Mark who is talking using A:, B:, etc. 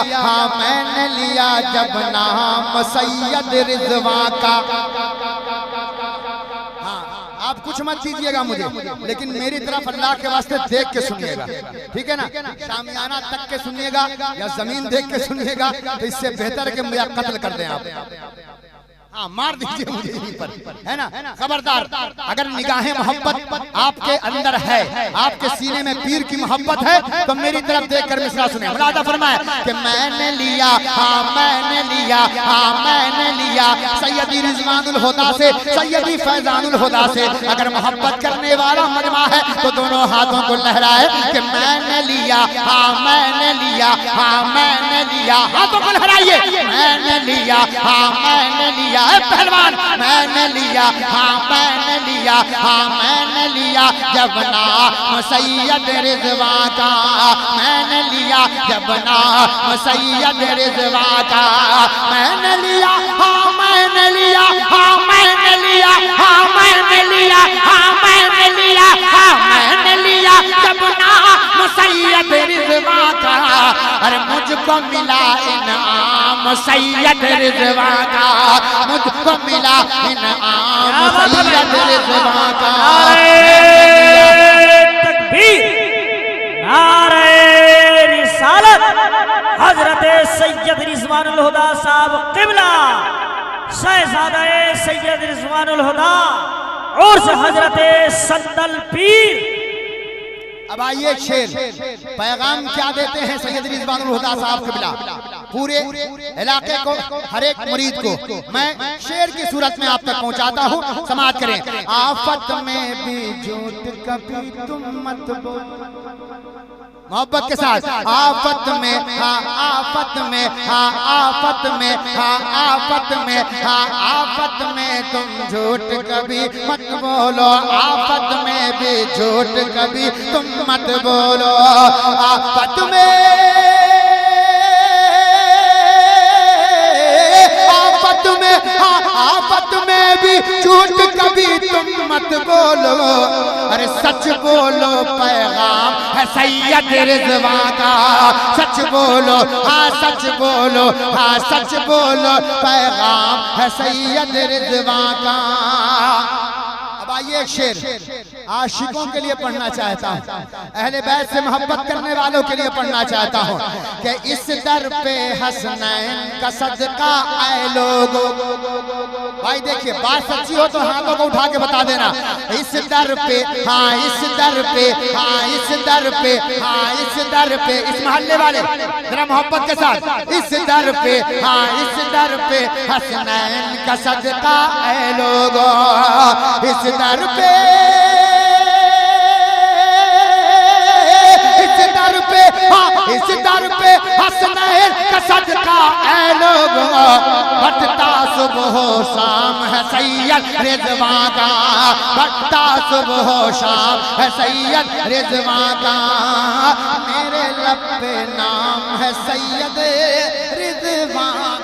A: لیا ہاں میں نے لیا جب نام سید رضوان کا۔ آپ کچھ مت دیجئے گا مجھے، لیکن میری طرف اللہ کے واسطے دیکھ کے سنیے گا، ٹھیک ہے نا؟ شامیانہ تک کے سنیے گا یا زمین دیکھ کے سنیے گا تو اس سے بہتر ہے کہ مجھے قتل کر دیں آپ۔ ہاں مار دیجئے مجھے یہیں پر، ہے نا؟ خبردار اگر نگاہ محبت آپ کے اندر ہے، آپ کے سینے میں پیر کی محبت ہے تو میری طرف دیکھ کر مصرع سنیں۔ ملاحظہ فرمائے کہ میں نے لیا ہاں میں نے لیا ہاں میں نے لیا سیدی رضوان الہدیٰ سے، سیدی فیضان الہدیٰ سے۔ اگر محبت کرنے والا مجمع ہے تو دونوں ہاتھوں کو لہرائے کہ میں نے لیا ہاں میں نے لیا ہاں میں نے لیا، ہاتھوں کو لہرائیے، میں نے لیا ہاں میں نے لیا پہلوان، میں نے لیا ہاں میں نے لیا ہاں میں نے لیا جب نام سید رضوان کا، میں نے لیا جب نام سید رضوان کا، میں نے لیا ہاں میں نے لیا ہاں میں نے لیا ہاں میں نے لیا ہاں میں نے لیا ہاں میں نے لیا جب نام سید رضوان کا۔ ارے مجھ کو ملا انعام سید رضوان کا، مجھ کو ملا انعام سید رضوان کا۔
B: نعرہ تکبیر، نعرہ رسالت، حضرت سید رضوان الہدیٰ صاحب قبلہ، شہزادہ سید رضوان الہدیٰ اور سے حضرت سندل پیر۔
A: اب آئیے ایک شیر پیغام کیا دیتے ہیں سید رضوان الہدیٰ صاحب قبلہ پورے علاقے کو، ہر ایک مرید کو میں شیر کی صورت میں آپ تک پہنچاتا ہوں، سماعت کریں۔ آفت میں بھی جھوٹ کبھی تم مت بولو، محبت کے ساتھ، آفت میں ہاں آفت میں ہاں آفت میں ہاں آفت میں ہاں آفت میں تم جھوٹ کبھی مت بولو، آفت میں بھی جھوٹ کبھی تم مت بولو، آفت میں آفت میں ہاں آفت میں بھی جھوٹ کبھی تم مت بولو، ارے سچ بولو پیغام ہے سید رضوان کا، سچ بولو ہاں سچ بولو ہاں سچ بولو پیغام ہے سید رضوان کا۔ اب آئیے ایک شیر عاشقوں کے لیے پڑھنا چاہتا ہوں، اہل بیت سے محبت کرنے والوں کے لیے پڑھنا چاہتا ہوں کہ اس در پہ حسنین کا صدقہ اے لوگو۔ بھائی دیکھئے بات سچی ہو تو ہاتھوں کو اٹھا کے بتا دینا، اس در پہ ہاں اس در پہ ہاں اس در پہ ہاں اس در پہ، اس محلے والے ذرا محبت کے ساتھ، اس در پہ ہاں اس در پہ حسنین کا صدقہ اے لوگو، اس در پہ اس در پہ حسنین کا صدقہ اے لوگو، بٹتا صبح و شام ہے سید رضوان کا، بٹتا صبح و شام ہے سید رضوان کا، میرے لب پہ نام ہے سید رضوان